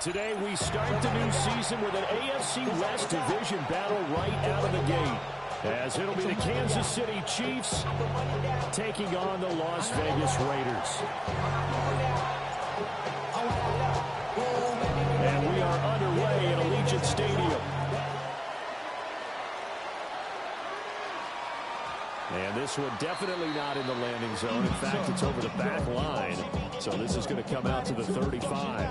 Today we start the new season with an AFC West division battle right out of the gate, as it'll be the Kansas City Chiefs taking on the Las Vegas Raiders. And we are underway at Allegiant Stadium. And this one definitely not in the landing zone. In fact, it's over the back line. So this is going to come out to the 35.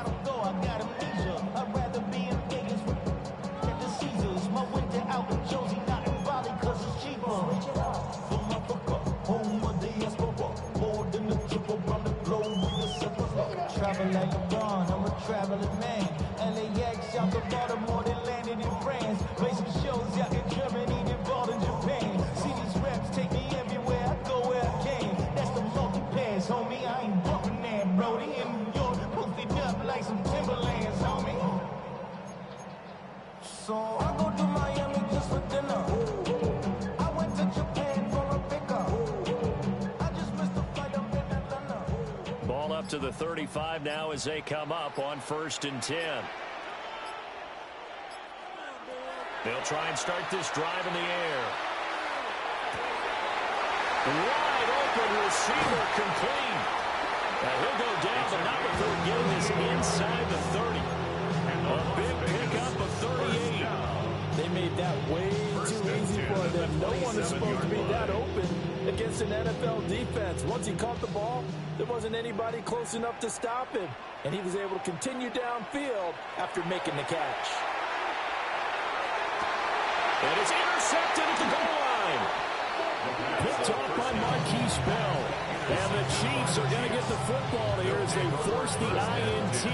Travel like LeBron, I'm a traveling man. LAX out to Baltimore, then landed in France. Play some shows out in Germany, then ball in Japan. See these reps take me everywhere, I go where I can. That's the multi-pass, homie. I ain't bumping that, Brody. In New York, posted up like some Timberlands, homie. So I go to Miami just for dinner. I went to Japan for a pickup. I just missed the flight up in Atlanta. Ball up to the 35 now as they come up on 1st and 10. They'll try and start this drive in the air. Wide open receiver complete. Now he'll go down, but not before getting this inside the 30. A big pickup of 38. They made that way too easy for them. No one is supposed to be that open against an NFL defense. Once he caught the ball, there wasn't anybody close enough to stop him. And he was able to continue downfield after making the catch. And it's intercepted at the goal line. Picked off by Marquise Bell. And the Chiefs are going to get the football here as they force the INT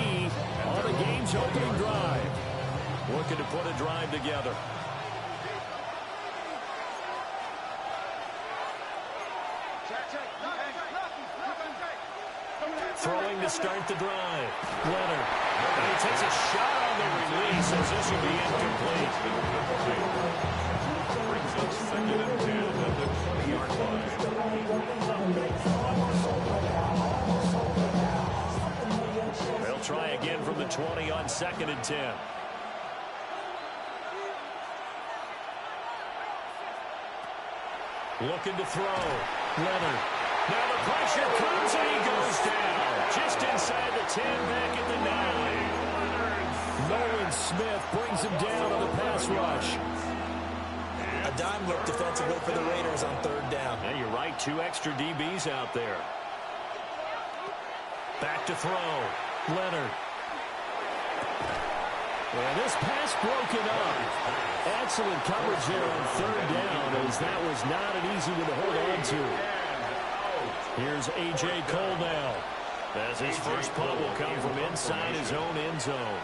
on the game's opening drive. Looking to put a drive together. Throwing to start the drive. Leonard. And he takes a shot on the release as this will be incomplete. Brings up 2nd and 10 at the 20-yard line. They'll try again from the 20 on 2nd and 10. Looking to throw. Leonard. Now the pressure comes and he goes down. Just inside the 10, back at the 9. Nolan Smith brings him down on the pass rush. A dime look defensively for the Raiders on 3rd down. Yeah, you're right. 2 extra DBs out there. Back to throw. Leonard. And this pass broken up. Excellent coverage there on 3rd down, as that was not an easy one to hold on to. Here's A.J. Cole now, as his first punt will come from inside his own end zone.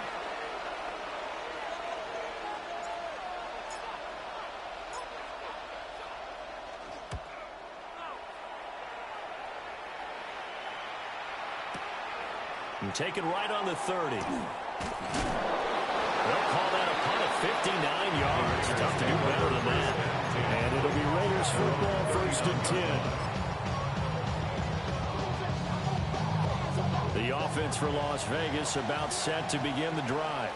And taken right on the 30. They'll call that a punt of 59 yards. Tough to do better than that. And it'll be Raiders football, 1st and 10. The offense for Las Vegas about set to begin the drive.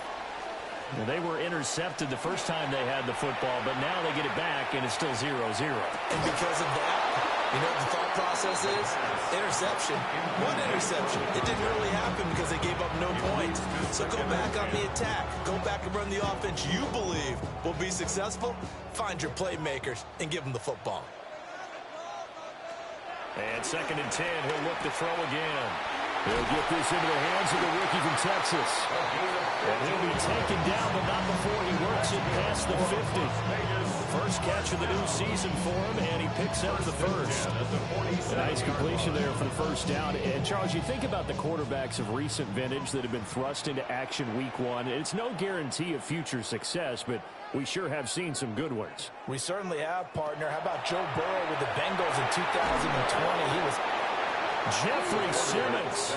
They were intercepted the first time they had the football, but now they get it back, and it's still 0-0. And because of that, you know what the thought process is? Interception. One interception. It didn't really happen because they gave up no points. So go back on the attack. Go back and run the offense you believe will be successful. Find your playmakers and give them the football. And 2nd and 10, he'll look to throw again. He'll get this into the hands of the rookie from Texas. And he'll be taken down, but not before he works it past the 50. First catch of the new season for him, and he picks up the first. A nice completion there for the first down. And, Charles, you think about the quarterbacks of recent vintage that have been thrust into action week 1. It's no guarantee of future success, but we sure have seen some good ones. We certainly have, partner. How about Joe Burrow with the Bengals in 2020? He was Jeffrey Simmons.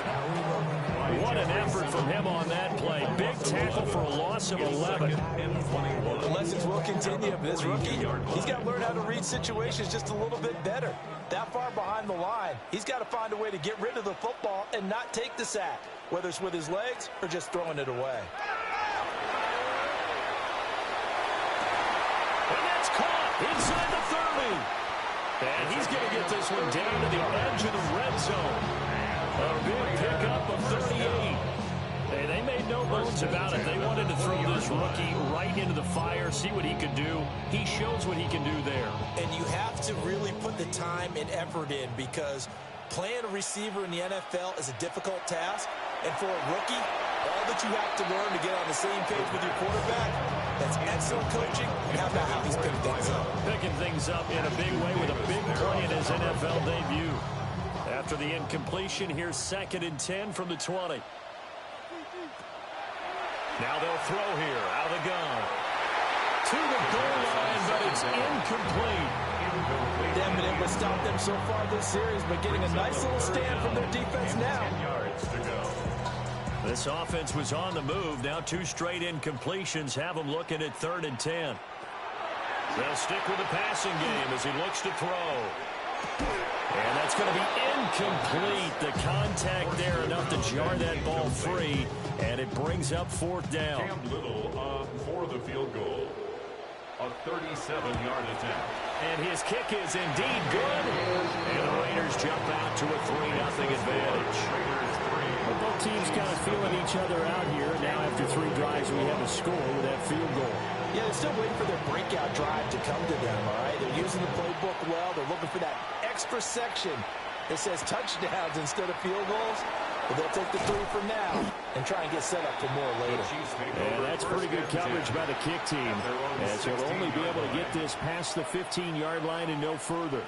What an effort from him on that play. Big tackle for a loss of 11. The lessons will continue. This rookie, he's got to learn how to read situations just a little bit better. That far behind the line, he's got to find a way to get rid of the football and not take the sack, whether it's with his legs or just throwing it away. And that's caught inside the 30. And he's going to get this one down to the edge of the red zone. A big pickup of 38. Hey, they made no bones about it. They wanted to throw this rookie right into the fire, see what he could do. He shows what he can do there. And you have to really put the time and effort in, because playing a receiver in the NFL is a difficult task. And for a rookie, all that you have to learn to get on the same page with your quarterback, that's excellent coaching. And how about how he's picking things up? Picking things up in a big way with a big play in his NFL debut. After the incompletion, here's 2nd and 10 from the 20. Now they'll throw here out of the gun. To the goal line, but it's incomplete. They haven't been able to stop them so far this series, but getting a nice little stand from their defense now. This offense was on the move. Now 2 straight incompletions have them looking at 3rd and 10. They'll stick with the passing game as he looks to throw. And that's going to be incomplete. The contact there enough to jar that ball free, and it brings up 4th down. Cam Little for the field goal. A 37-yard attempt. And his kick is indeed good. And the Raiders jump out to a 3-0 advantage. Well, both teams kind of feeling each other out here. Now after 3 drives, we have a score with that field goal. Yeah, they're still waiting for their breakout drive to come to them, all right? They're using the playbook well. They're looking for that extra section that says touchdowns instead of field goals. But they'll take the 3 for now and try and get set up for more later. And that's pretty good coverage by the kick team, as he'll only be able to get this past the 15-yard line and no further.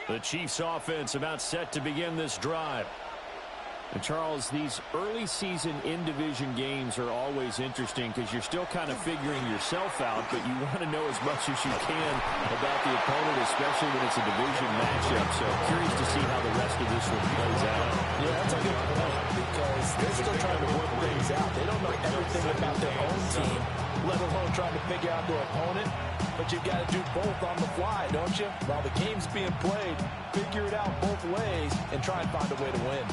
The Chiefs offense about set to begin this drive. And Charles, these early season in-division games are always interesting because you're still kind of figuring yourself out, but you want to know as much as you can about the opponent, especially when it's a division matchup. So curious to see how the rest of this one plays out. Yeah, that's a good point, because they're still trying to work things out. They don't know everything about their own team, let alone trying to figure out their opponent. But you've got to do both on the fly, don't you? While the game's being played, figure it out both ways and try and find a way to win.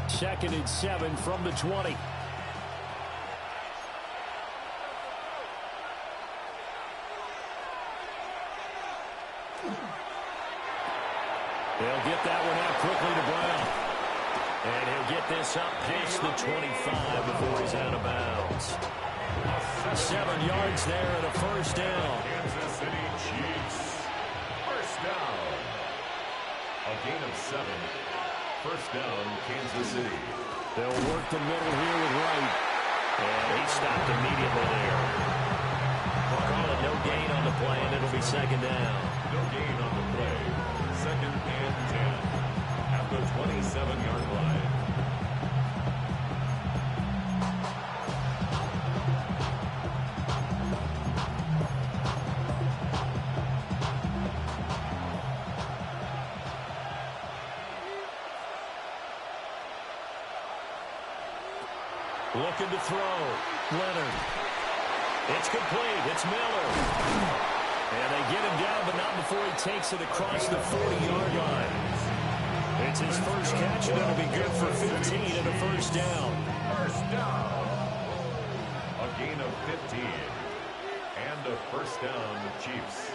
Second and 7 from the 20. They'll get that one out quickly to Brown. And he'll get this up past the 25 before he's out of bounds. 7 yards there and a first down. Kansas City Chiefs. First down. A gain of 7. First down, Kansas City. They'll work the middle here with Wright. And he stopped immediately there. We'll call it no gain on the play, and it'll be 2nd down. No gain on the play. 2nd and 10. At the 27-yard line. Looking to throw. Leonard. It's complete. It's Miller. And they get him down, but not before he takes it across the 40-yard line. It's his first catch, and it'll be good for 15 and a first down. First down. A gain of 15. And a first down, Chiefs.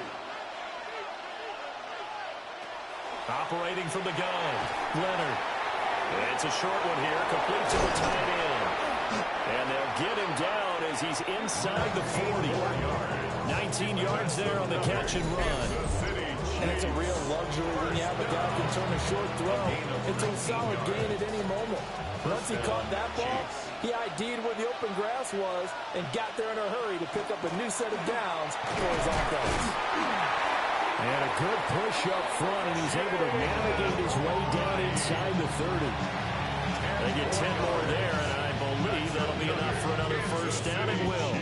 Operating from the gun. Leonard. It's a short one here. Complete to the tight end. And they'll get him down as he's inside the 40. 19 yards there on the catch and run. And it's a real luxury when you have a guy who can turn a short throw into a solid gain at any moment. Once he caught that ball, he ID'd where the open grass was and got there in a hurry to pick up a new set of downs for his offense. And a good push up front, and he's able to navigate his way down inside the 30. They get 10 more there, and I believe that'll be enough for another first down, and will.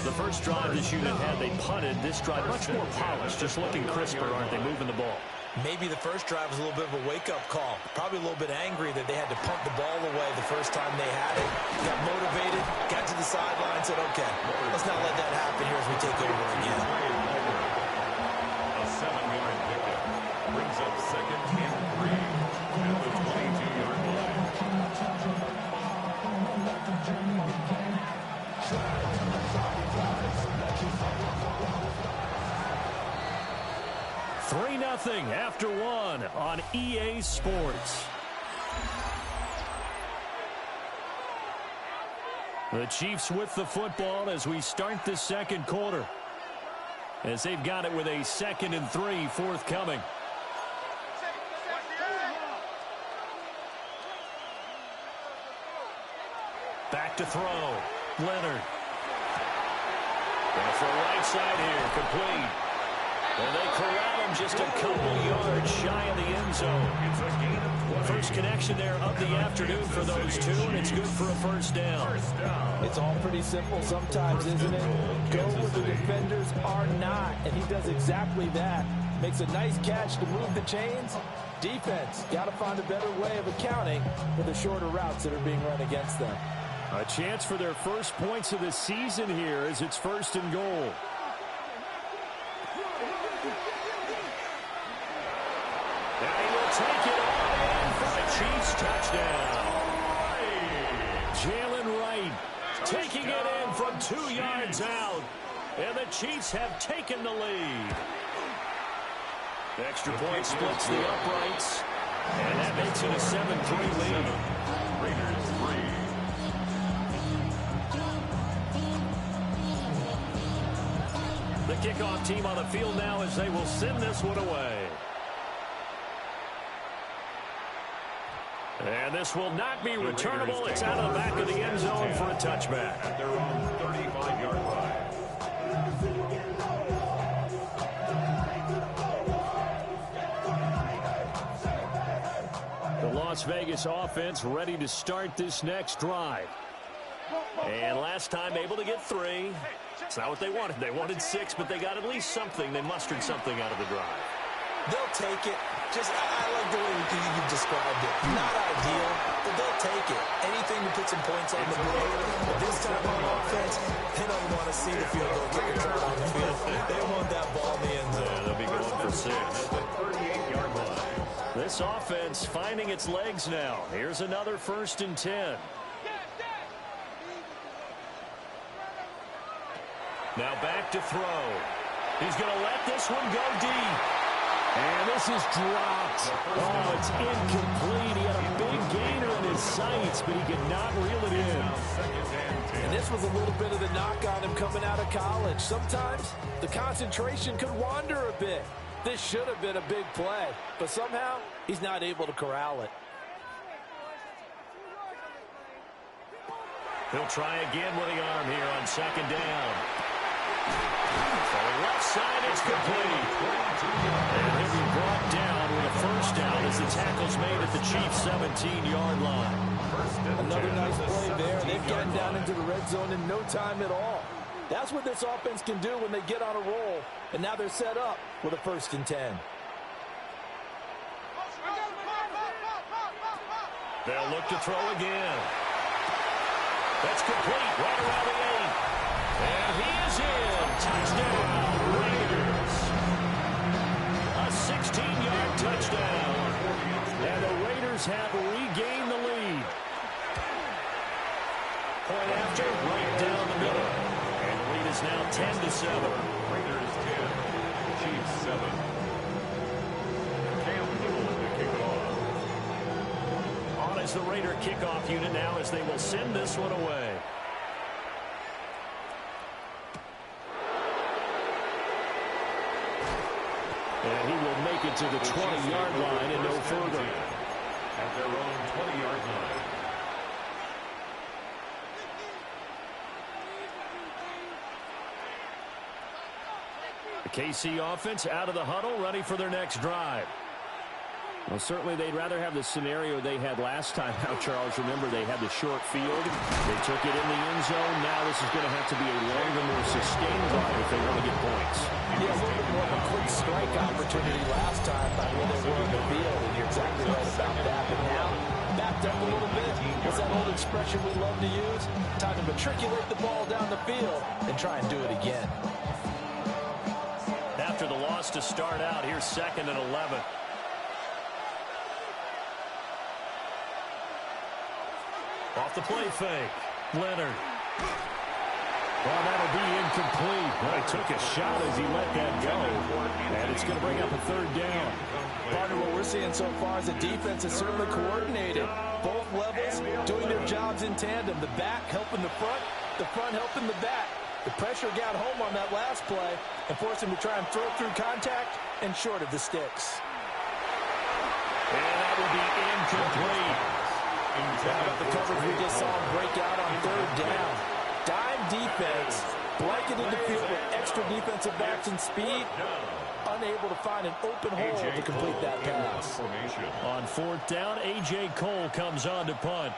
The first drive this unit had, they punted. This drive much more polished, just looking crisper, aren't they, moving the ball? Maybe the first drive was a little bit of a wake-up call. Probably a little bit angry that they had to punt the ball away the first time they had it. Got motivated, got to the sideline, said, okay, let's not let that happen here as we take over again. A 7-yard pickup brings up 2nd and 3 at the 22-yard line. 3-0 after 1 on EA Sports. The Chiefs with the football as we start the second quarter, as they've got it with a 2nd and 3 forthcoming. Back to throw. Leonard. And for right side here, complete. And they corral him just a couple yards shy of the end zone. First connection there of the afternoon for those two, and it's good for a first down. It's all pretty simple sometimes, isn't it? Go where the defenders are not, and he does exactly that. Makes a nice catch to move the chains. Defense, got to find a better way of accounting for the shorter routes that are being run against them. A chance for their first points of the season here as it's 1st and goal. And he will take it all in for a Chiefs touchdown. Jalen Wright taking it in from 2 yards out. And the Chiefs have taken the lead. Extra point splits the uprights. And that makes it a 7-3 lead. Raiders 3. The kickoff team on the field now as they will send this one away. And this will not be returnable. It's out of the back of the end zone for a touchback. At their own 35-yard line. The Las Vegas offense ready to start this next drive. And last time able to get 3. It's not what they wanted. They wanted 6, but they got at least something. They mustered something out of the drive. They'll take it. Just, I like the way you described it. Not ideal, but they'll take it. Anything to put some points on the board. But this time on offense, they don't want to see the field goal kicker try on the field. They want that ball in the end zone. Yeah, they'll be going for 6. At the 38-yard line. This offense finding its legs now. Here's another 1st and 10. Now back to throw. He's going to let this one go deep. And this is dropped. Oh, it's incomplete. He had a big gainer in his sights, but he could not reel it in. And this was a little bit of the knock on him coming out of college. Sometimes the concentration could wander a bit. This should have been a big play, but somehow he's not able to corral it. He'll try again with the arm here on 2nd down. For the left side, it's complete. And he'll be brought down with a first down as the tackle's made at the Chiefs' 17-yard line. Another nice play there. They've gotten down into the red zone in no time at all. That's what this offense can do when they get on a roll. And now they're set up with a 1st and 10. They'll look to throw again. That's complete right around the 8. And he is in. Touchdown, Raiders. A 16-yard touchdown. And the Raiders have regained the lead. Point after, right down the middle. And the lead is now 10-7. Raiders 10, Chiefs 7. Cam Newton to kick off. On is the Raider kickoff unit now as they will send this one away. And he will make it to the 20-yard line and no further. At their own 20-yard line. The KC offense out of the huddle, ready for their next drive. Well, certainly they'd rather have the scenario they had last time out, Charles. Remember, they had the short field. They took it in the end zone. Now this is going to have to be a longer, more sustained drive if they want to get points. Yeah, a little bit more of a quick strike opportunity last time by where they were in the field, and you're exactly right about that. But now, backed up a little bit. What's that old expression we love to use? Time to matriculate the ball down the field and try and do it again. After the loss to start out, here's 2nd and 11. Off the play fake. Leonard. Well, that'll be incomplete. Well, he took a shot as he let that go. And it's going to bring up a 3rd down. Partner, what we're seeing so far is the defense is certainly coordinated. Both levels doing their jobs in tandem. The back helping the front helping the back. The pressure got home on that last play and forced him to try and throw through contact and short of the sticks. And that will be incomplete. How about the coverage we just saw him break out on 3rd down? Dime defense, blanketed the field with extra defensive backs and speed, unable to find an open hole to complete that pass. On 4th down, A.J. Cole comes on to punt.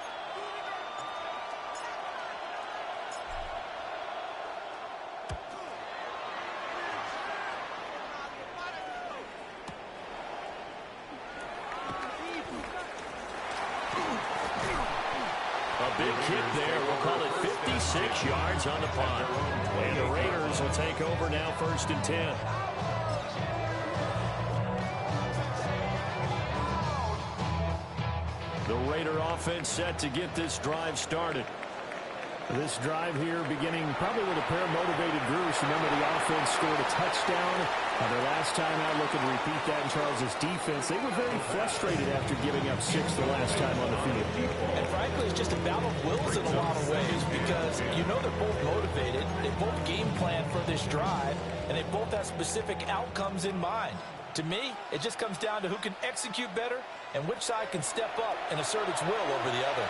Big kick there. We'll call it 56 yards on the punt. And the Raiders will take over now, 1st and 10. The Raider offense set to get this drive started. This drive here beginning probably with a pair of motivated Bruce. Remember, the offense scored a touchdown. Their last time out, looking to repeat that in Charles' defense. They were very frustrated after giving up 6 the last time on the field. And frankly, it's just a battle of wills in a lot of ways because you know they're both motivated. They both game plan for this drive, and they both have specific outcomes in mind. To me, it just comes down to who can execute better and which side can step up and assert its will over the other.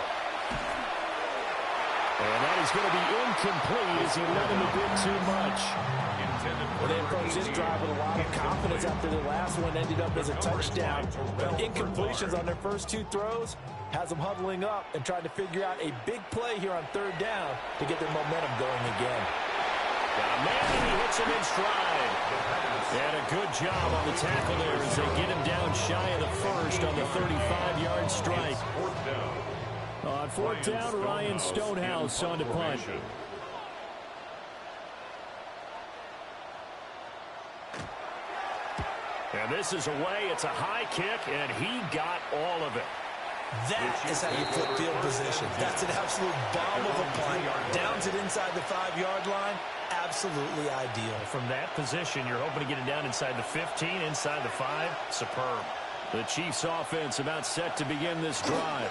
And that is going to be incomplete as he let him a bit too much. Well, they approached this drive with a lot of confidence after the last one ended up as a touchdown. Incompletions on their first 2 throws has them huddling up and trying to figure out a big play here on 3rd down to get their momentum going again. Got a man and he hits him in stride. And a good job on the tackle there as they get him down shy of the first on the 35-yard strike. On 4th down, Ryan Stonehouse on to punt. And this is away. It's a high kick, and he got all of it. That is how you flip field position. That's an absolute bomb of a punt. Downs it inside the 5-yard line. Absolutely ideal. From that position, you're hoping to get it down inside the 15, inside the 5. Superb. The Chiefs offense about set to begin this drive.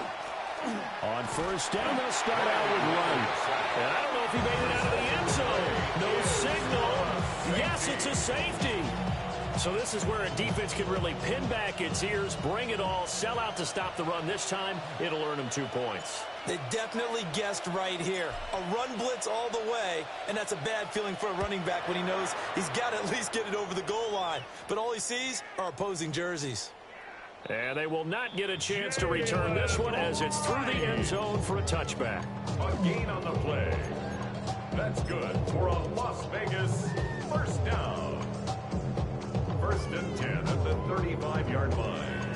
On 1st down, they'll start out with Wright. And I don't know if he made it out of the end zone. No signal. Yes, it's a safety. So this is where a defense can really pin back its ears, bring it all, sell out to stop the run. This time, it'll earn them 2 points. They definitely guessed right here. A run blitz all the way, and that's a bad feeling for a running back when he knows he's got to at least get it over the goal line. But all he sees are opposing jerseys. And they will not get a chance to return this one as it's through the end zone for a touchback. A gain on the play. That's good for a Las Vegas 1st down. 1st and 10 at the 35-yard line.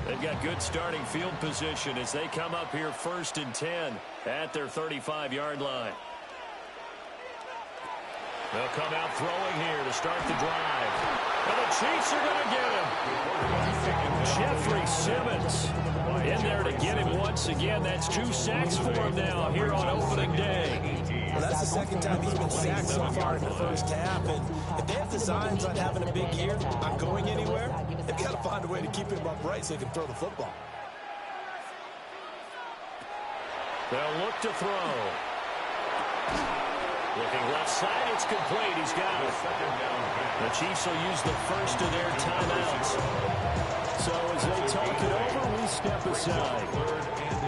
They've got good starting field position as they come up here 1st and 10 at their 35-yard line. They'll come out throwing here to start the drive. And the Chiefs are going to get him. Jeffrey Simmons in there to get him once again. That's 2 sacks for him now here on opening day. Well, that's the 2nd time he's been sacked so far in the 1st half. And if they have designs on having a big year, not going anywhere, they've got to find a way to keep him upright so he can throw the football. They'll look to throw. Looking left side, it's complete. He's got it. The Chiefs will use the first of their timeouts. So as they talk it over, we step aside.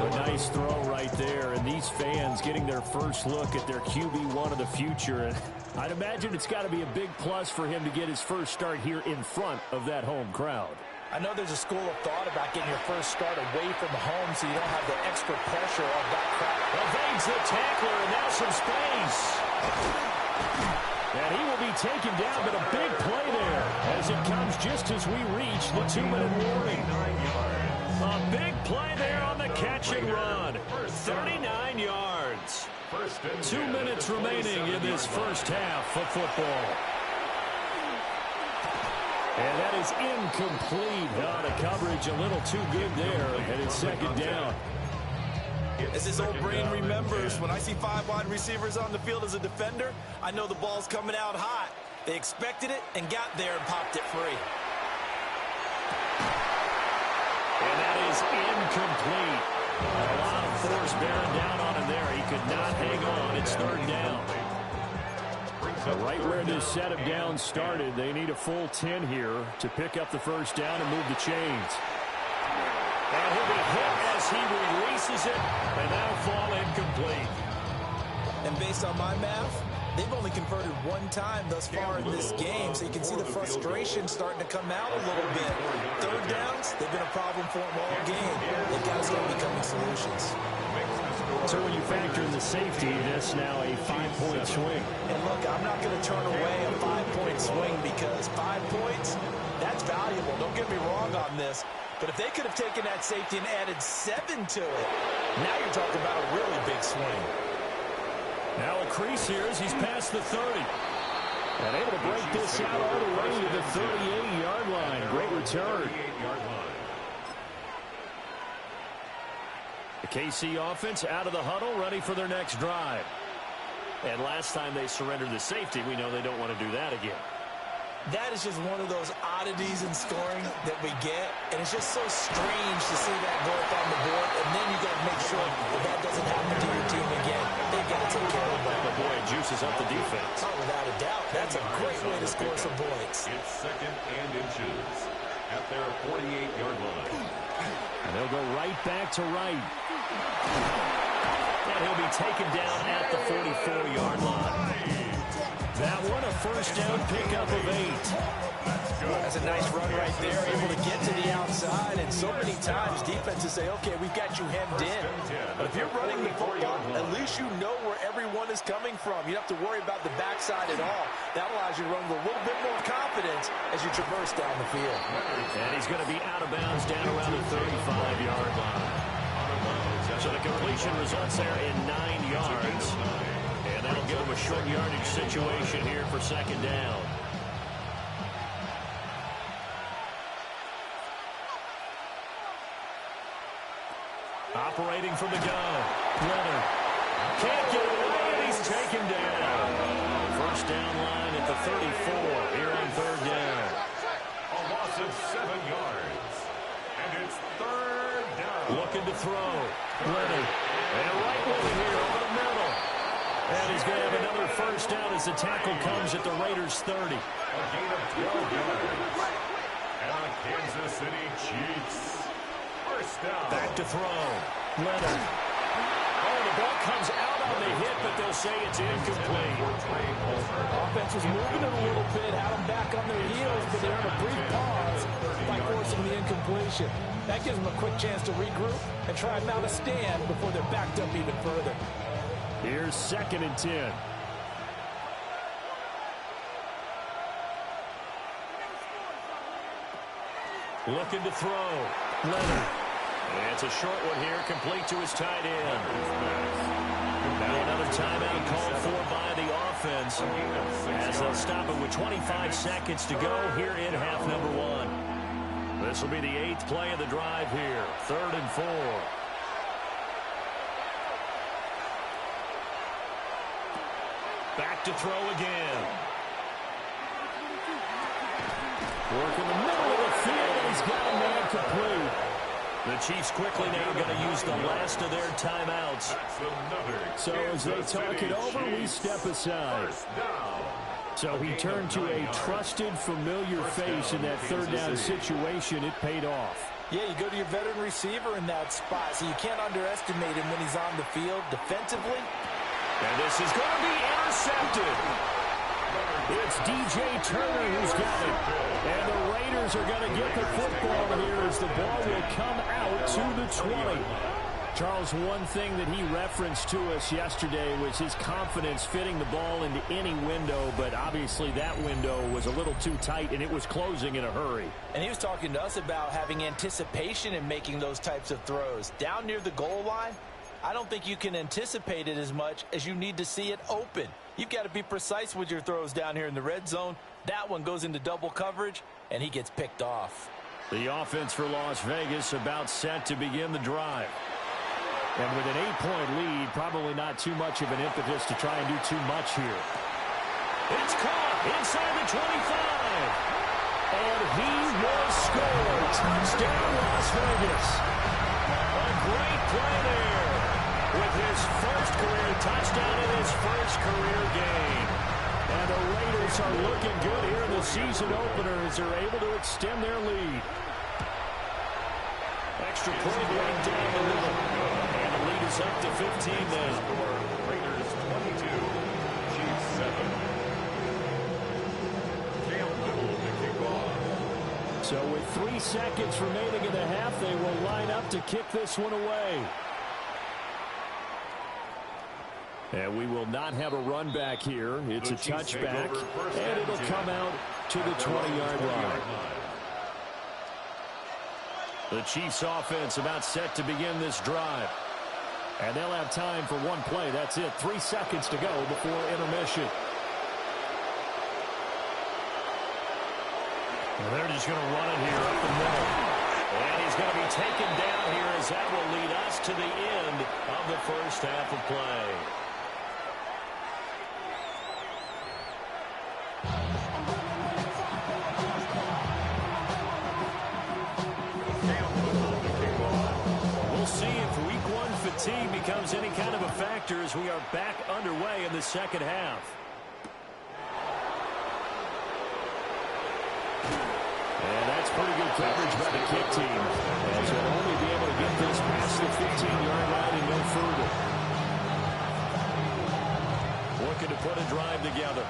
A nice throw right there, and these fans getting their first look at their QB1 of the future. And I'd imagine it's got to be a big plus for him to get his first start here in front of that home crowd. I know there's a school of thought about getting your first start away from home so you don't have the extra pressure of that crowd. They'll finds the tackler, and now some space. And he will be taken down, but a big play there as it comes just as we reach the 2-minute warning. A big play there on the catch and run. 39 yards. 2 minutes remaining in this first half of football. And that is incomplete. The coverage a little too good there, and it's second down. As his old brain remembers, when I see 5 wide receivers on the field as a defender, I know the ball's coming out hot. They expected it and got there and popped it free. And that is incomplete. A lot of force bearing down on him there. He could not hang on. It's third down. But right where this set of downs started, they need a full 10 here to pick up the first down and move the chains. And he'll be hit as he releases it, and that'll fall incomplete. And based on my math, they've only converted 1 time thus far in this game, so you can see the frustration starting to come out a little bit. Third downs, they've been a problem for them all game. They've got to start becoming solutions. So when you factor in the safety, that's now a 5-point swing. And look, I'm not going to turn away a 5-point swing because 5 points, that's valuable. Don't get me wrong on this. But if they could have taken that safety and added 7 to it, now you're talking about a really big swing. Now a crease here as he's past the 30. And able to break this out all the way to the 38-yard line. Great return. The KC offense out of the huddle, ready for their next drive. And last time they surrendered the safety, we know they don't want to do that again. That is just one of those oddities in scoring that we get, and it's just so strange to see that go up on the board, and then you got to make sure that that doesn't happen to your team again. They've got to take care of that. But boy, it juices up the defense. Oh, without a doubt. That's a great way to score some points. It's 2nd and inches at their 48-yard line. And they'll go right back to right. And he'll be taken down at the 44-yard line. That one, a first down pickup of 8. That's a nice run right there, able to get to the outside. And so many times defenses say, okay, we've got you hemmed in. But if you're running the football, at least you know where everyone is coming from. You don't have to worry about the backside at all. That allows you to run with a little bit more confidence as you traverse down the field. And he's going to be out of bounds down around the 35-yard line. So the completion results there in 9 yards. And that'll give him a short yardage situation here for second down. Operating from the gun. Leonard can't get away, and he's taken down. First down line at the 34 here on third down. A loss of 7 yards. And it's third down. Looking to throw. Leonard. And right with it here over the middle. And he's going to have another first down as the tackle comes at the Raiders' 30. A gain of 12 yards. And the Kansas City Chiefs. First down. Back to throw. Leonard. Oh, the ball comes out on the hit, but they'll say it's incomplete. Offense was moving it a little bit, had them back on their heels, but they're in a brief pause by forcing the incompletion. That gives them a quick chance to regroup and try and mount a stand before they're backed up even further. Here's 2nd and 10. Looking to throw. Leonard. And it's a short one here, complete to his tight end. Now another timeout called for by the offense as they'll stop it with 25 seconds to go here in half number 1. This will be the 8th play of the drive here. 3rd and 4. Back to throw again. Work in the middle of the field, and he's got a man complete. The Chiefs quickly now going to use the last of their timeouts. So as they talk it over, we step aside. So he turned to a trusted, familiar face in that third down situation. It paid off. Yeah, you go to your veteran receiver in that spot, so you can't underestimate him when he's on the field defensively. And this is going to be intercepted. It's DJ Turner who's got it. And the Raiders are going to get the football here as the ball will come out to the 20. Charles, one thing that he referenced to us yesterday was his confidence fitting the ball into any window, but obviously that window was a little too tight, and it was closing in a hurry. And he was talking to us about having anticipation in making those types of throws. Down near the goal line, I don't think you can anticipate it as much as you need to see it open. You've got to be precise with your throws down here in the red zone. That one goes into double coverage, and he gets picked off. The offense for Las Vegas about set to begin the drive. And with an 8-point lead, probably not too much of an impetus to try and do too much here. It's caught inside the 25. And he will score. Touchdown, Las Vegas. A great play there with his first career touchdown in his first career game. And the Raiders are looking good here in the season opener as they're able to extend their lead. Extra point right down the middle. And the lead is up to 15 now. Raiders 22, Chiefs 7. Cam Little to kick off. So with 3 seconds remaining in the half, they will line up to kick this one away. And we will not have a run back here. It's a touchback, and it'll come out to the 20-yard line. The Chiefs offense about set to begin this drive. And they'll have time for one play. That's it. 3 seconds to go before intermission. And they're just going to run it here up the middle. And he's going to be taken down here as that will lead us to the end of the first half of play. Fatigue becomes any kind of a factor as we are back underway in the second half. And that's pretty good coverage by the kick team, as they'll only be able to get this past the 15-yard line and no further. Looking to put a drive together.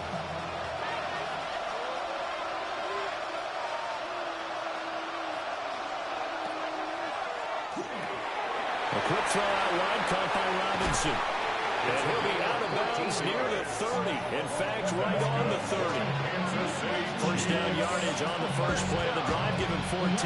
A quick throw out wide, caught by Robinson. And he'll be out of bounds near the 30. In fact, right on the 30. First down yardage on the first play of the drive, given 14.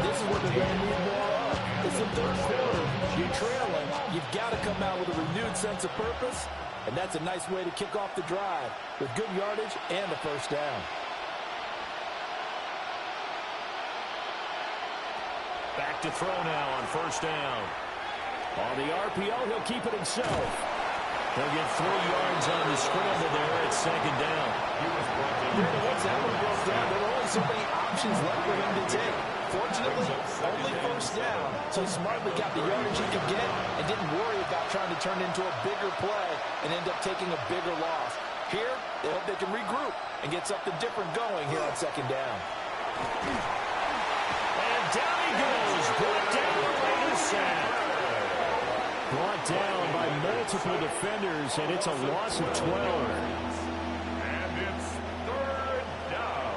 This is what they're going to need more of. It's the third quarter. You're trailing. You've got to come out with a renewed sense of purpose, and that's a nice way to kick off the drive with good yardage and a first down. Back to throw now on first down. On the RPO, he'll keep it himself. He'll get 3 yards on the scramble there at second down. Once that one broke down, there were only so many options left for him to take. Fortunately, only first down, so he smartly got the yardage he could get and didn't worry about trying to turn into a bigger play and end up taking a bigger loss. Here, they hope they can regroup and get something different going here on second down. Down he goes, brought down the Raiders sack. Brought down by multiple defenders, and it's a loss of 12. And it's third down.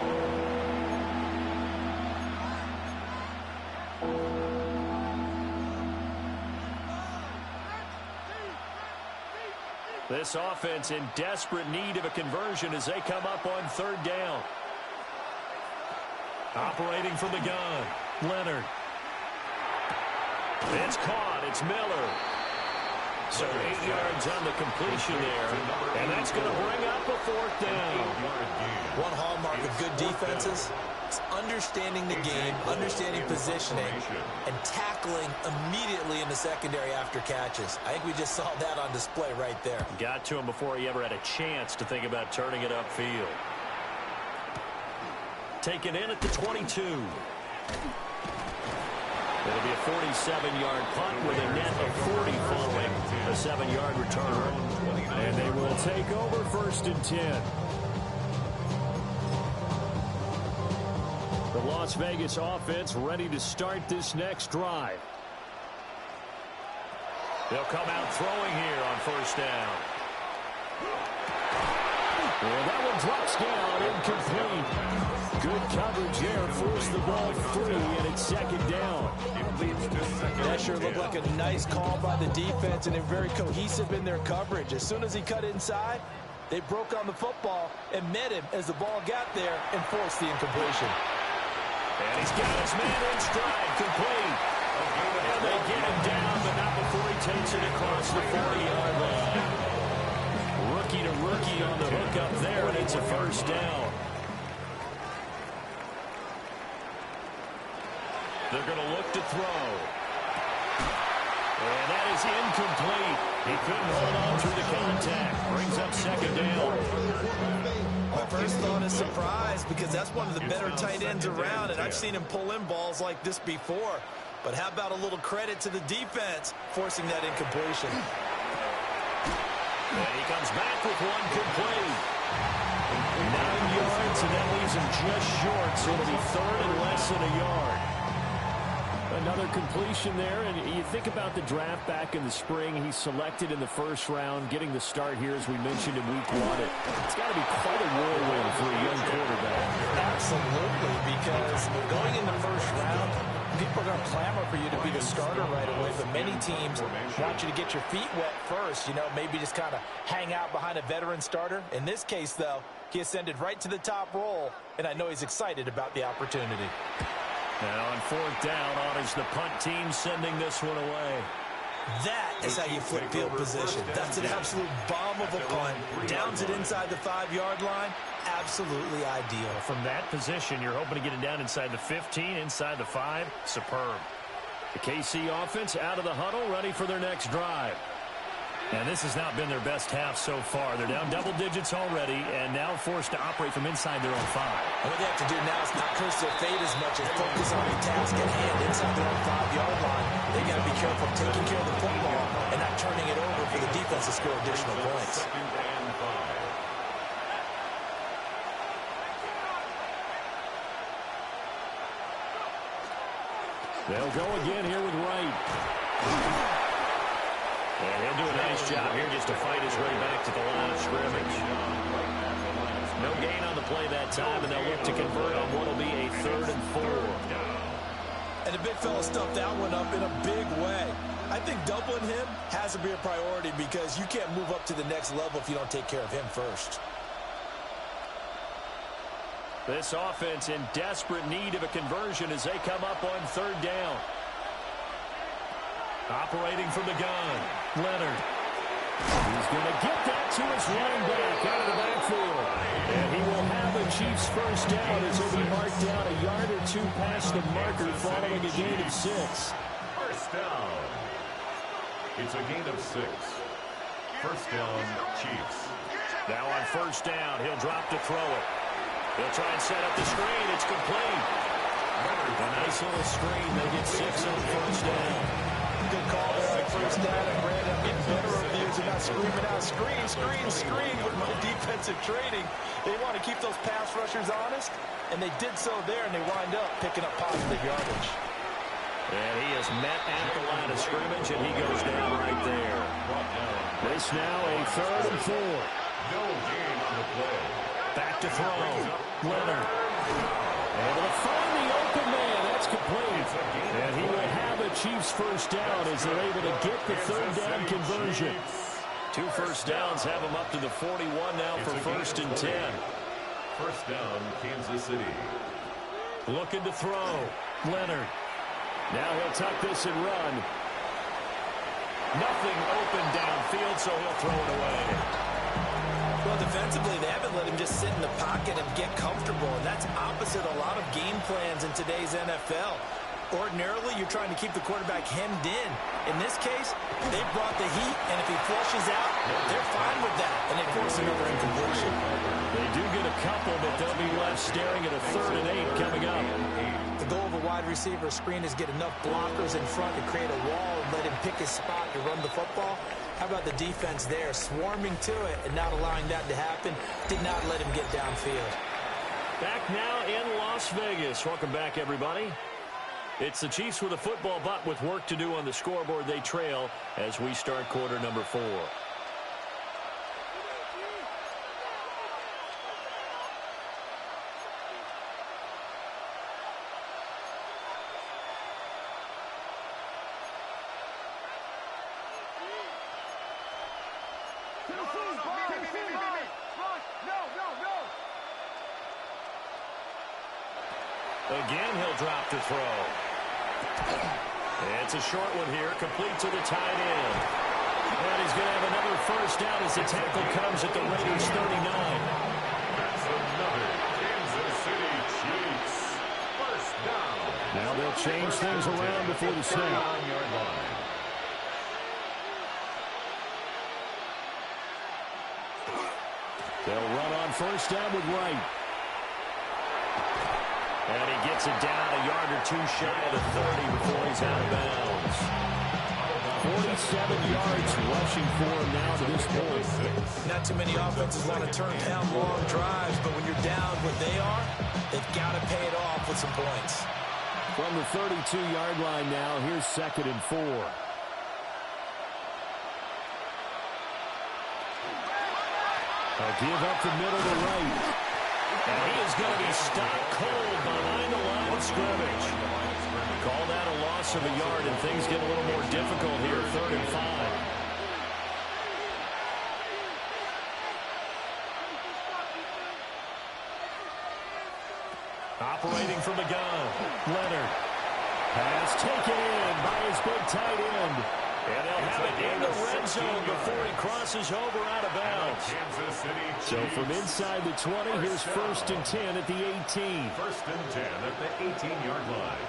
This offense in desperate need of a conversion as they come up on third down. Operating from the gun, Leonard. It's caught. It's Miller. So 8 yards on the completion there. And that's going to bring up a fourth down. One hallmark of good defenses is understanding the game, understanding positioning, and tackling immediately in the secondary after catches. I think we just saw that on display right there. Got to him before he ever had a chance to think about turning it upfield. Taken in at the 22. It'll be a 47-yard punt with a net of 40 following a 7-yard return. And they will take over first and 10. The Las Vegas offense ready to start this next drive. They'll come out throwing here on first down. And that one drops down, incomplete. Good coverage there, forced the ball free, and it's second down. That sure looked like a nice call by the defense, and they're very cohesive in their coverage. As soon as he cut inside, they broke on the football and met him as the ball got there and forced the incompletion. And he's got his man in stride, complete. And they get him down, but not before he takes it across the 40-yard line. Rookie to rookie on the hook up there, and it's a first down. They're going to look to throw. And that is incomplete. He couldn't hold on through the contact. Brings up second down. My first thought is surprise, because that's one of the better tight ends around, and I've seen him pull in balls like this before. But how about a little credit to the defense forcing that incompletion? And he comes back with one complete. 9 yards, and that leaves him just short, so it'll be third and less than a yard. Another completion there, and you think about the draft back in the spring. He's selected in the first round, getting the start here, as we mentioned in week 1. It's got to be quite a whirlwind for a young quarterback. Absolutely, because going in the first round, people are going to clamor for you to be the starter right away, but many teams want you to get your feet wet first, maybe just kind of hang out behind a veteran starter. In this case, though, he ascended right to the top role, and I know he's excited about the opportunity. Now on fourth down, honors the punt team, sending this one away. That is how you flip field position. That's an absolute bomb of a punt. Downs it inside the 5-yard line. Absolutely ideal. From that position, you're hoping to get it down inside the 15, inside the 5. Superb. The KC offense out of the huddle, ready for their next drive. And this has not been their best half so far. They're down double digits already and now forced to operate from inside their own 5. And what they have to do now is not curse their fate as much as focus on the task at hand inside their own 5-yard line. They've got to be careful of taking care of the football and not turning it over for the defense to score additional points. They'll go again here with Wright. And he'll do a nice job here just to fight his way back to the line of scrimmage. No gain on the play that time, and they'll look to convert on what will be a 3rd and 4. And the big fella stuffed that one up in a big way. I think doubling him has to be a priority, because you can't move up to the next level if you don't take care of him first. This offense in desperate need of a conversion as they come up on 3rd down. Operating from the gun, Leonard. He's going to get that to his running back out of the backfield. And he will have the Chiefs first down as he'll be marked down a yard or 2 past the marker following a gain of 6. First down. It's a gain of 6. First down, Chiefs. Now on first down, he'll drop to throw it. He'll try and set up the screen. It's complete. A nice little screen. They get 6 on first down. Good call there on first down, and Brandon, I'm getting better reviews and not screaming out, screen, screen, screen with my defensive training. They want to keep those pass rushers honest, and they did so there, and they wind up picking up positive yardage. And he is met at the line of scrimmage, and he goes down right there. This now a 3rd and 4. No gain on the play. Back to throw. Leonard. Able to find the open man. That's complete. And he will have a Chiefs first down as they're able to get the 3rd down conversion. 2 first downs have them up to the 41 now for 1st and 10. First down, Kansas City. Looking to throw. Leonard. Now he'll tuck this and run. Nothing open downfield, so he'll throw it away. Well, defensively, they haven't let him just sit in the pocket and get comfortable, and that's opposite a lot of game plans in today's NFL. Ordinarily, you're trying to keep the quarterback hemmed in. In this case, they brought the heat, and if he flushes out, they're fine with that, and they force another incompletion. They do get a couple, but they'll be left staring at a 3rd and 8 coming up. The goal of a wide receiver screen is get enough blockers in front to create a wall and let him pick his spot to run the football. How about the defense there, swarming to it and not allowing that to happen? Did not let him get downfield. Back now in Las Vegas. Welcome back, everybody. It's the Chiefs with a football, but with work to do on the scoreboard. They trail as we start quarter number 4. Again, he'll drop to throw. It's a short one here, complete to the tight end. And he's going to have another first down as the tackle comes at the Raiders' 39. That's another Kansas City Chiefs. First down. Now they'll change things around before the snap. 39-yard line. They'll run on first down with Wright. And he gets it down a yard or two shy of the 30 before he's out of bounds. 47 yards rushing for him now to this point. Not too many offenses want to turn down long drives, but when you're down what they are, they've got to pay it off with some points. From the 32-yard line now, here's 2nd and 4. A give up the middle to Wright. And he is going to be stopped cold behind the line of scrimmage. Call that a loss of a yard, and things get a little more difficult here, 3rd and 5. Operating from the gun, Leonard. Pass taken in by his big tight end. And they'll have it in the red zone before he crosses over out of bounds. So from inside the 20, here's 1st and 10 at the 18. 1st and 10 at the 18-yard line.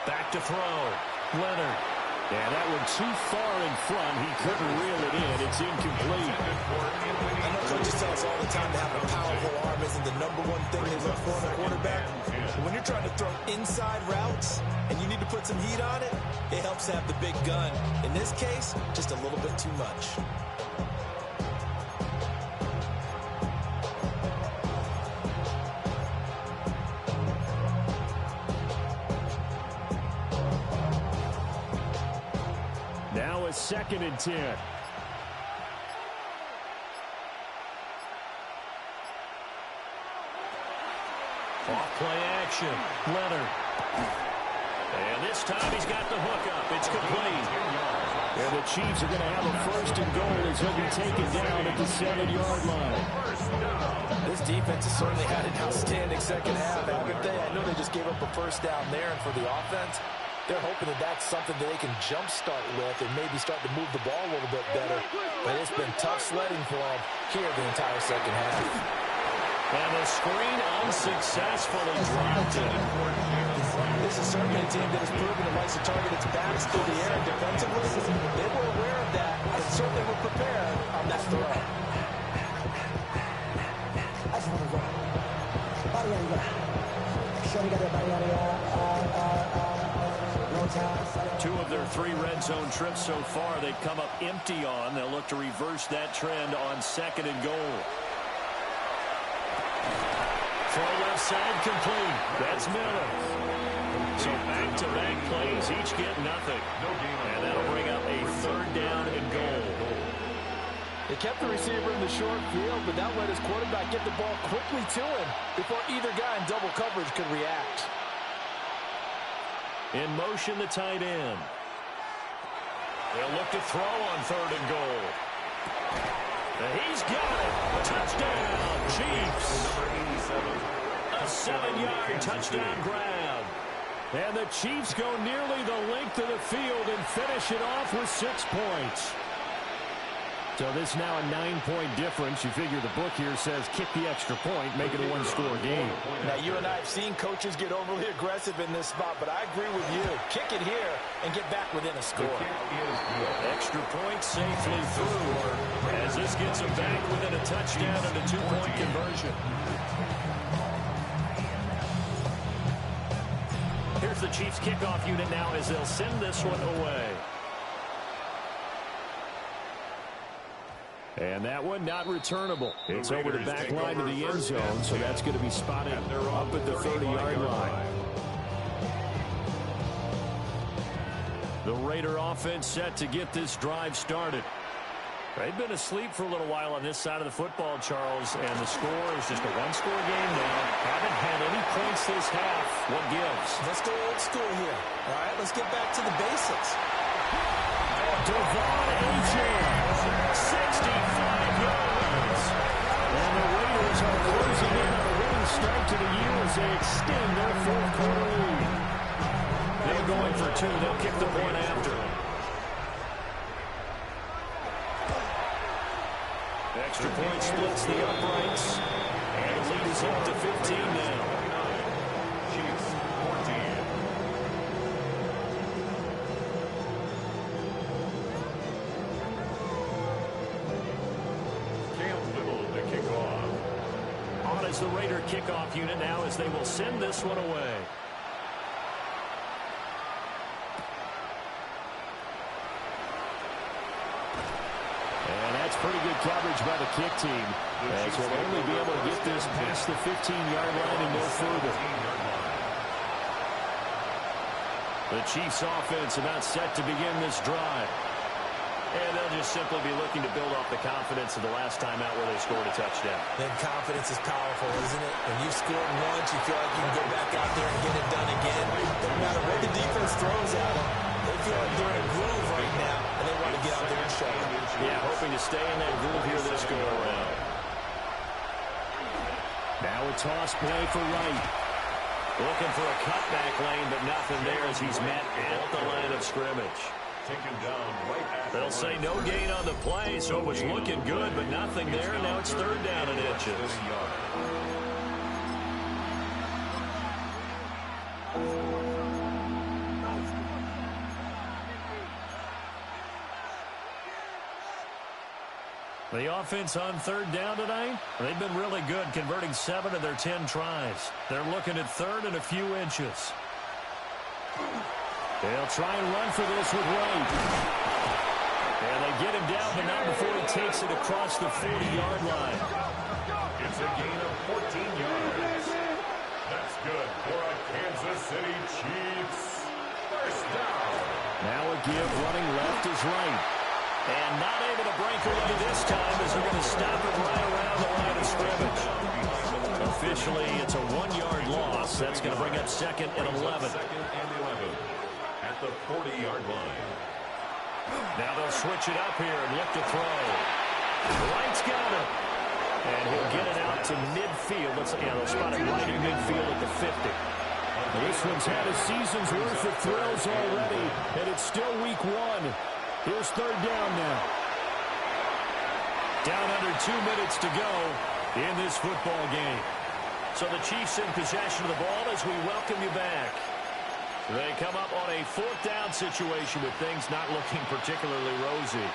Back to throw. Leonard. Yeah, that one too far in front. He couldn't reel it in. It's incomplete. I know coaches tell us all the time that having a powerful arm isn't the #1 thing they look for in a quarterback. But when you're trying to throw inside routes and you need to put some heat on it, it helps to have the big gun. In this case, just a little bit too much. Now a 2nd and 10. Off-play action. Leonard. And this time he's got the hook up. It's complete. And the Chiefs are going to have a 1st and goal as he'll be taken down at the 7-yard line. This defense has certainly had an outstanding second half, haven't they? I know they just gave up a first down there, and for the offense, they're hoping that that's something that they can jumpstart with and maybe start to move the ball a little bit better. But it's been tough sledding for them here the entire second half. And the screen unsuccessfully dropped it. This is certainly a team that has proven it likes to target its backs through the air defensively. They were aware of that and certainly were prepared on that throw. Two of their 3 red zone trips so far they've come up empty on. They'll look to reverse that trend on 2nd and goal. Throw left side complete. That's Miller. So back-to-back plays, each get nothing. And that'll bring up a 3rd down and goal. They kept the receiver in the short field, but that let his quarterback get the ball quickly to him before either guy in double coverage could react. In motion, the tight end. They'll look to throw on 3rd and goal. And he's got it. Touchdown, Chiefs. A 7-yard touchdown grab. And the Chiefs go nearly the length of the field and finish it off with 6 points. So this now a 9-point difference. You figure the book here says kick the extra point, make it a 1-score game. Now, you and I have seen coaches get overly aggressive in this spot, but I agree with you. Kick it here and get back within a score. Extra point safely through as this gets them back within a touchdown and a 2-point conversion. Here's the Chiefs kickoff unit now as they'll send this one away. And that one not returnable. It's over the back line of the end zone, so that's going to be spotted up at the 30-yard line. The Raider offense set to get this drive started. They've been asleep for a little while on this side of the football, Charles, and the score is just a one-score game now. Haven't had any points this half. What gives? Let's go old school here. All right, let's get back to the basics. Devon Achane, 65 yards. And the Raiders are closing in on a winning start to the year as they extend their fourth quarter lead. They're going for two. They'll kick the point after. Extra point splits the uprights. And the lead is up to 15 now. Chiefs 14. Cam Little to kick off. On as the Raider kickoff unit now as they will send this one away. And that's pretty good coverage by the kick team, as we'll only be able to get this past the 15-yard line and no further. The Chiefs offense about set to begin this drive. And they'll just simply be looking to build off the confidence of the last time out where they scored a touchdown. Then confidence is powerful, isn't it? When you scored once, you feel like you can go back out there and get it done again. No matter what the defense throws at them, they feel like they're in a groove right now, and they want to get out there and show it. Yeah, hoping to stay in that groove here this go-around. Now a toss play for Wright. Looking for a cutback lane, but nothing there as he's met at the line of scrimmage. Taken down right at They'll say no gain on the play, so it was looking good, but nothing there. Now it's third down and inches. The offense on third down tonight, they've been really good, converting 7 of their 10 tries. They're looking at third and a few inches. They'll try and run for this with Wright. And they get him down, but not before he takes it across the 40-yard line. It's a gain of 14 yards. That's good for a Kansas City Chiefs. First down. Now a give running left is Wright. And not able to break away this time as they're going to stop it right around the line of scrimmage. Officially, it's a 1-yard loss. That's going to bring up second and 11. Second and 11 at the 40-yard line. Now they'll switch it up here and look to throw. Wright's got it. And he'll get it out to midfield. They'll spot it right in midfield at the 50. This one's had a season's worth of throws already, and it's still week 1. Here's third down now. Down under 2 minutes to go in this football game. So the Chiefs in possession of the ball as we welcome you back. They come up on a fourth down situation with things not looking particularly rosy.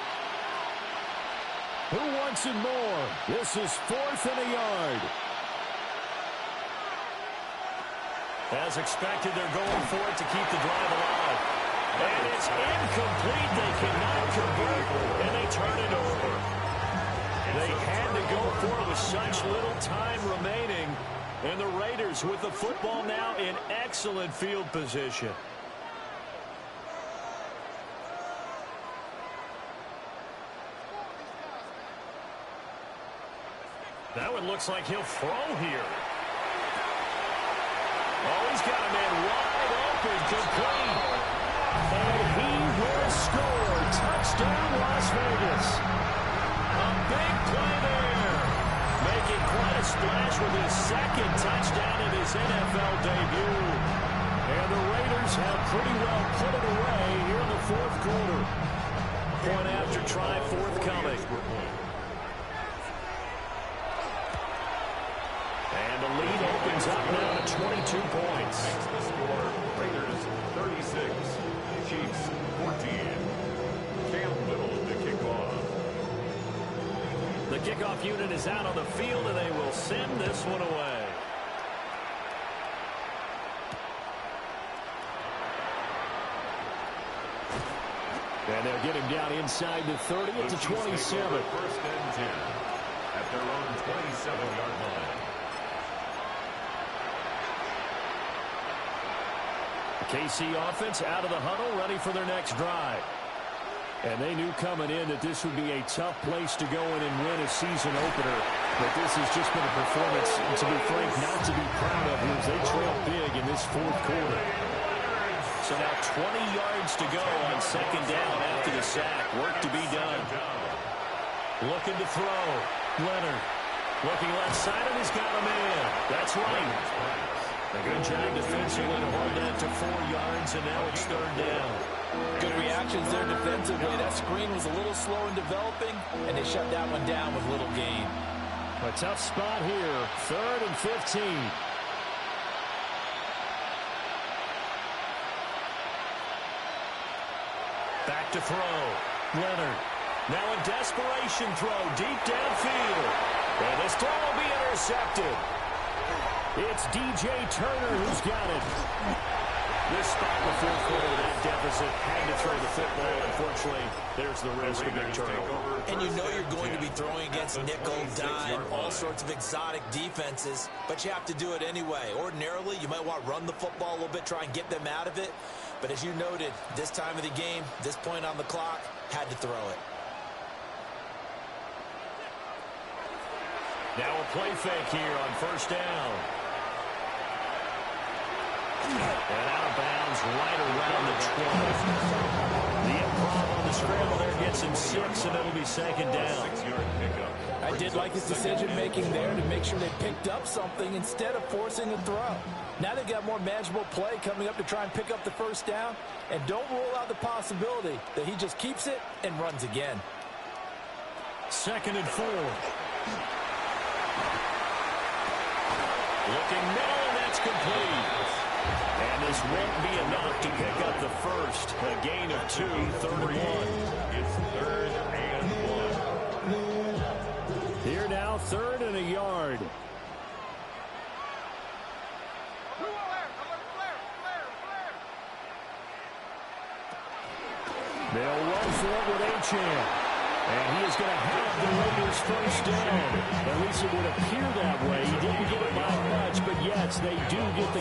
Who wants it more? This is 4th and a yard. As expected, they're going for it to keep the drive alive. And it's incomplete. They cannot convert, and they turn it over. They had to go for it with such little time remaining. And the Raiders with the football now in excellent field position. That one looks like he'll throw here. Oh, he's got a man wide open, complete. And he will score. Touchdown, Las Vegas. A big play there. Making quite a splash with his second touchdown in his NFL debut. And the Raiders have pretty well put it away here in the fourth quarter. Point after try forthcoming. And the lead opens up now to 22 points. Makes the score Raiders 36, Chiefs 14. Cam Little to kick off. The kickoff unit is out on the field, and they will send this one away. And they'll get him down inside the 30 to 27. First and 10 at their own 27-yard line. The KC offense out of the huddle, ready for their next drive. And they knew coming in that this would be a tough place to go in and win a season opener. But this has just been a performance, to be frank, not to be proud of here as they trail big in this fourth quarter. So now 20 yards to go on second down after the sack. Work to be done. Looking to throw. Leonard. Looking left side, and he's got a man. That's right. A good job defensively to hold that to 4 yards, and now it's third down. Good reactions there defensively. That screen was a little slow in developing, and they shut that one down with little gain. A tough spot here. 3rd and 15. Back to throw. Leonard. Now a desperation throw deep downfield. And this throw will be intercepted. It's DJ Turner who's got it. This spot in the fourth quarter, that deficit had to throw the football. Unfortunately, there's the risk of big turnover. And you know you're going to be throwing against nickel, dime, all sorts of exotic defenses, but you have to do it anyway. Ordinarily, you might want to run the football a little bit, try and get them out of it. But as you noted, this time of the game, this point on the clock, had to throw it. Now a play fake here on first down. And out of bounds right around the 20. The improv on the scramble there gets him 6, and it'll be second down. I did like his decision-making there to make sure they picked up something instead of forcing a throw. Now they've got more manageable play coming up to try and pick up the first down, and don't rule out the possibility that he just keeps it and runs again. 2nd and 4. Looking middle, and that's complete. And this won't be enough to pick up the first. A gain of 2, 3rd and 1. It's 3rd and 1. Here now, 3rd and a yard. They'll run for it with Achane. And he is going to have the Raiders first down. At least it would appear that way. He didn't get it by much, but yes, they do get the